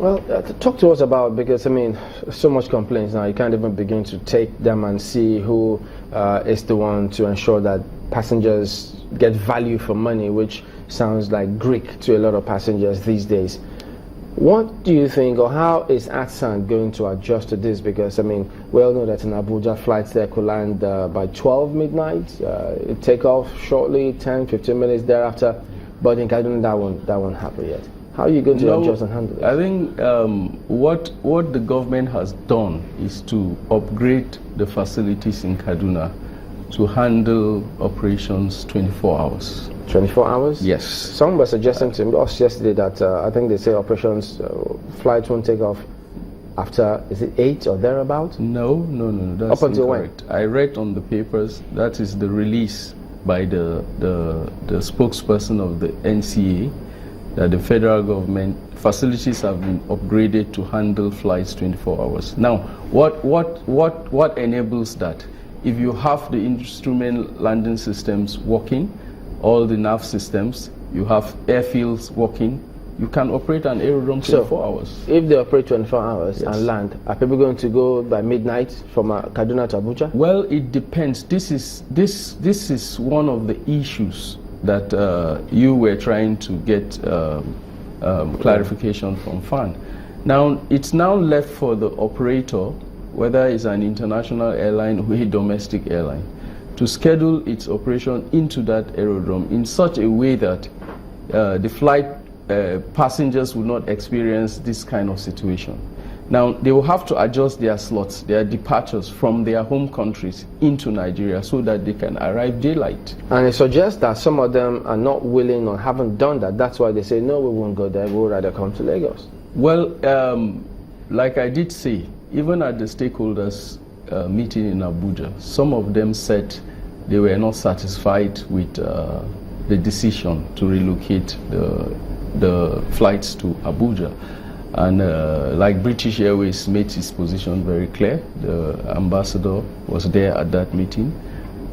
Well, talk to us about, because I mean, so much complaints now. You can't even begin to take them and see who is the one to ensure that passengers get value for money, which sounds like Greek to a lot of passengers these days. What do you think, or how is ATSAN going to adjust to this? Because I mean, we all know that in Abuja, flights there could land by 12 midnight, take off shortly, 10, 15 minutes thereafter. But in Kaduna, that won't happen yet. How are you going to adjust and handle it? I think what the government has done is to upgrade the facilities in Kaduna to handle operations 24 hours. 24 hours? Yes. Someone was suggesting to us yesterday that I think they say operations, flights won't take off after, is it 8 or thereabout? No, that's up until incorrect. When? I read on the papers, that is the release by the spokesperson of the NCA, that the federal government facilities have been upgraded to handle flights 24 hours. Now, what enables that? If you have the instrument landing systems working, all the nav systems, you have airfields working, you can operate an aerodrome 24 hours. If they operate 24 hours and land, are people going to go by midnight from Kaduna to Abuja? Well, it depends. This is one of the issues that you were trying to get clarification from FAN. Now, it's now left for the operator, whether it's an international airline or a domestic airline, to schedule its operation into that aerodrome in such a way that the flight passengers will not experience this kind of situation. Now, they will have to adjust their slots, their departures from their home countries into Nigeria so that they can arrive daylight. And it suggests that some of them are not willing or haven't done that. That's why they say, no, we won't go there, we'll rather come to Lagos. Well, like I did say, even at the stakeholders meeting in Abuja, some of them said they were not satisfied with the decision to relocate the flights to Abuja. And like British Airways made its position very clear. The ambassador was there at that meeting.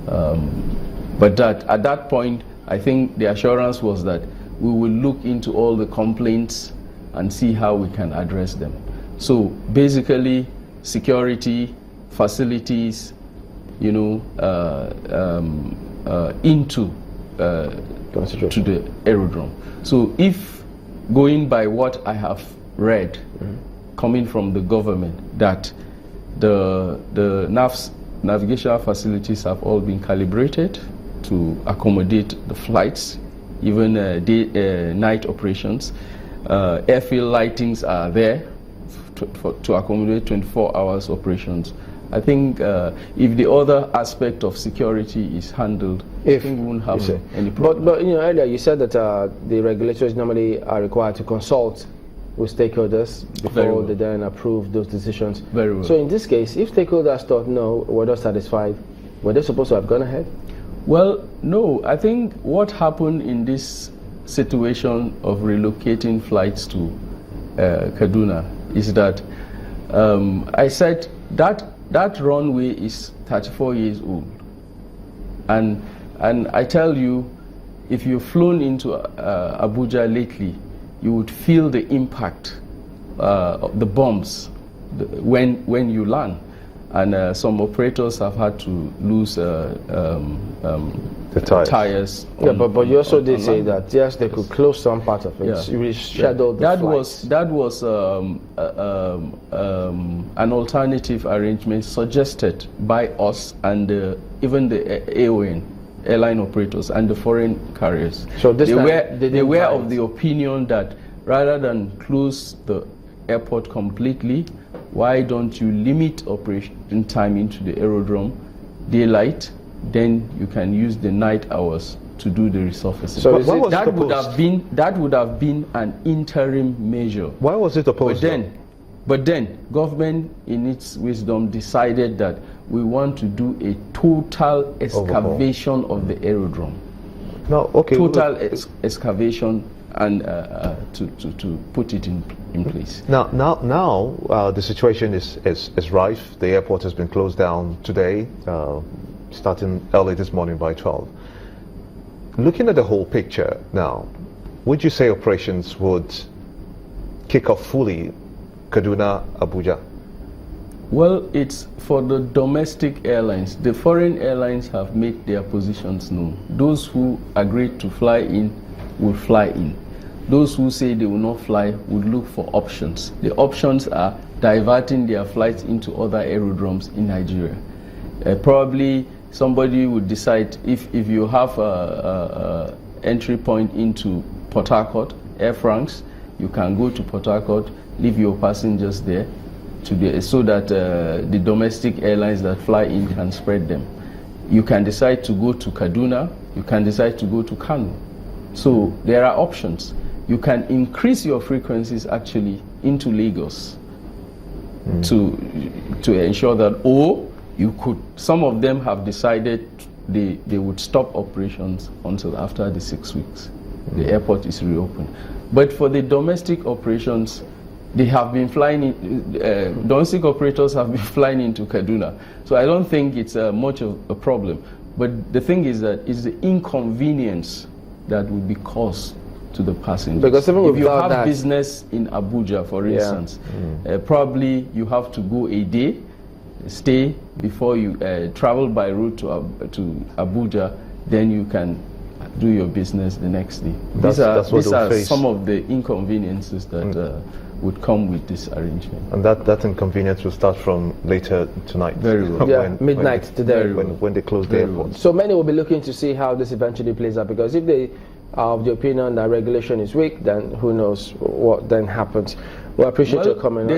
But at that point, I think the assurance was that we will look into all the complaints and see how we can address them. So basically, security, facilities, into to the aerodrome. So if going by what I have read, coming from the government, that the navigational facilities have all been calibrated to accommodate the flights, even night operations. Airfield lightings are there to accommodate 24 hours operations. I think if the other aspect of security is handled, I think we won't have any problem. But earlier you said that the regulators normally are required to consult with stakeholders before they then approve those decisions. Very well. So in this case, if stakeholders thought no, we're not satisfied, were they supposed to have gone ahead? Well, no. I think what happened in this situation of relocating flights to Kaduna is that I said that runway is 34 years old, and I tell you, if you've flown into Abuja lately, you would feel the impact of the bumps when you land. And some operators have had to lose the tires. Yeah, but you also did say that yes, they could close some part of it. Yeah. Reschedule the flights. That was an alternative arrangement suggested by us and even the AON, airline operators, and the foreign carriers. So they were of the opinion that rather than close the airport completely, why don't you limit operation time into the aerodrome daylight, then you can use the night hours to do the resurfacing. So that would have been an interim measure. Why was it opposed? But then government in its wisdom decided that we want to do a total excavation of the aerodrome. Total excavation and to put it in place. Now the situation is rife. The airport has been closed down today, starting early this morning by 12. Looking at the whole picture now, would you say operations would kick off fully Kaduna, Abuja? Well, it's for the domestic airlines. The foreign airlines have made their positions known. Those who agreed to fly in will fly in. Those who say they will not fly would look for options. The options are diverting their flights into other aerodromes in Nigeria. Probably somebody would decide if you have a entry point into Port Harcourt, Air France, you can go to Port Harcourt, leave your passengers there so that the domestic airlines that fly in can spread them. You can decide to go to Kaduna, you can decide to go to Kano. So there are options. You can increase your frequencies actually into Lagos to ensure that, or you could, some of them have decided they would stop operations until after the 6 weeks. The airport is reopened. But for the domestic operations, they have been flying in, domestic operators have been flying into Kaduna. So I don't think it's much of a problem. But the thing is that it's the inconvenience that would be caused to the passengers. Because if you have business in Abuja, for instance, probably you have to go a day, stay before you travel by road to Abuja, then you can do your business the next day. These are some of the inconveniences that would come with this arrangement. And that inconvenience will start from later tonight. Very well. Yeah, midnight today. When they close the airport. So many will be looking to see how this eventually plays out, because if they are of the opinion that regulation is weak, then who knows what then happens. Well, I appreciate your comment.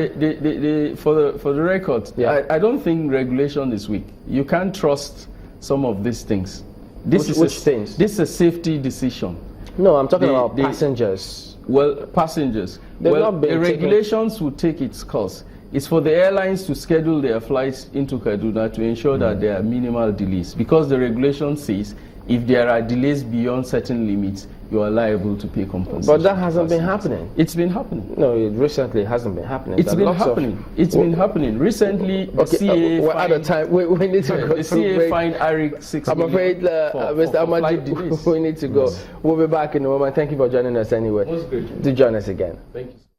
For the record, I don't think regulation is weak. You can't trust some of these things. Which things? This is a safety decision. No, I'm talking about passengers. Well, passengers. The regulations will take its course. It's for the airlines to schedule their flights into Kaduna to ensure that there are minimal delays, because the regulation says if there are delays beyond certain limits, you are liable to pay compensation. But that hasn't been happening. It's been happening. No, it recently hasn't been happening. It's been happening. It's been happening. Recently, the CAA we're out of time. We need to go. The CAA fined Eric 6 million. I'm afraid, Mr. Amadi, we need to go. We'll be back in a moment. Thank you for joining us anyway. Most great. Do join us again. Thank you.